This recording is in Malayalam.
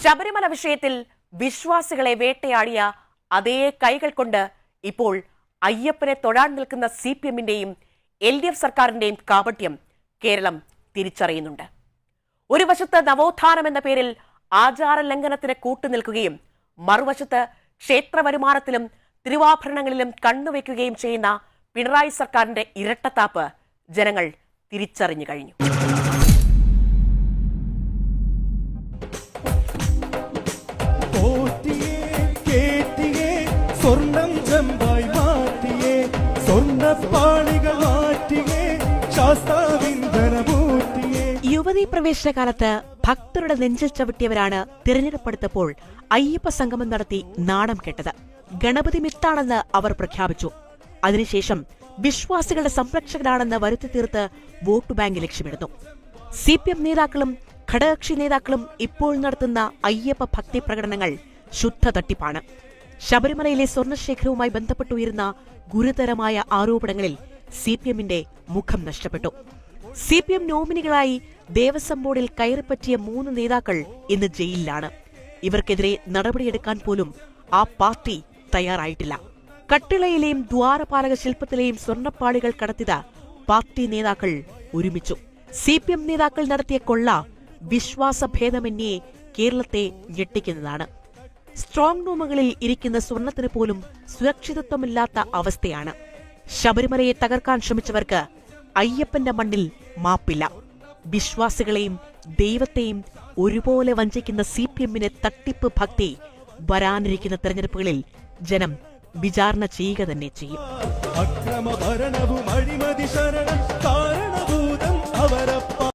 ശബരിമല വിഷയത്തിൽ വിശ്വാസികളെ വേട്ടയാടിയ അതേ കൈകൾ കൊണ്ട് ഇപ്പോൾ അയ്യപ്പനെ തൊഴാൻ നിൽക്കുന്ന CPM-ന്റെയും LDF സർക്കാരിന്റെയും കാപട്യം കേരളം തിരിച്ചറിയുന്നുണ്ട്. ഒരു വശത്ത് നവോത്ഥാനം എന്ന പേരിൽ ആചാര ലംഘനത്തിന് കൂട്ടുനിൽക്കുകയും മറുവശത്ത് ക്ഷേത്ര വരുമാനത്തിലും തിരുവാഭരണങ്ങളിലും കണ്ണുവെക്കുകയും ചെയ്യുന്ന പിണറായി സർക്കാരിന്റെ ഇരട്ടത്താപ്പ് ജനങ്ങൾ തിരിച്ചറിഞ്ഞു കഴിഞ്ഞു. യുവതീ പ്രവേശന കാലത്ത് ഭക്തരുടെ നെഞ്ചിൽ ചവിട്ടിയവരാണ് തിരഞ്ഞെടുപ്പെടുത്തപ്പോൾ അയ്യപ്പ സംഗമം നടത്തി നാണം കെട്ടത്. ഗണപതി മിത്താണെന്ന് അവർ പ്രഖ്യാപിച്ചു. അതിനുശേഷം വിശ്വാസികളുടെ സംരക്ഷകനാണെന്ന് വരുത്തി തീർത്ത് വോട്ട് ബാങ്ക് ലക്ഷ്യമിടുന്നു. CPM നേതാക്കളും ഘടകകക്ഷി നേതാക്കളും ഇപ്പോൾ നടത്തുന്ന അയ്യപ്പ ഭക്തി പ്രകടനങ്ങൾ ശുദ്ധ തട്ടിപ്പാണ്. ശബരിമലയിലെ സ്വർണശേഖരവുമായി ബന്ധപ്പെട്ടുയരുന്ന ഗുരുതരമായ ആരോപണങ്ങളിൽ CPM-ന്റെ മുഖം നഷ്ടപ്പെട്ടു. CPM നോമിനികളായി ദേവസ്വം ബോർഡിൽ കയറിപ്പറ്റിയ 3 നേതാക്കൾ ഇന്ന് ജയിലിലാണ്. ഇവർക്കെതിരെ നടപടിയെടുക്കാൻ പോലും ആ പാർട്ടി തയ്യാറായിട്ടില്ല. കട്ടിളയിലെയും ദ്വാരപാലക ശില്പത്തിലെയും സ്വർണ്ണപ്പാളികൾ കടത്തിയത് പാർട്ടി നേതാക്കൾ ഒരുമിച്ചു. CPM നേതാക്കൾ നടത്തിയ കൊള്ള വിശ്വാസഭേദമന്യേ കേരളത്തെ ഞെട്ടിക്കുന്നതാണ്. സ്ട്രോങ് റൂമുകളിൽ ഇരിക്കുന്ന സ്വർണത്തിന് പോലും സുരക്ഷിതത്വമില്ലാത്ത അവസ്ഥയാണ്. ശബരിമലയെ തകർക്കാൻ ശ്രമിച്ചവർക്ക് അയ്യപ്പന്റെ മണ്ണിൽ മാപ്പില്ല. വിശ്വാസികളെയും ദൈവത്തെയും ഒരുപോലെ വഞ്ചിക്കുന്ന CPM-നെ തട്ടിപ്പ് ഭക്തി വരാനിരിക്കുന്ന തെരഞ്ഞെടുപ്പുകളിൽ ജനം വിചാരണ ചെയ്യുക തന്നെ ചെയ്യും.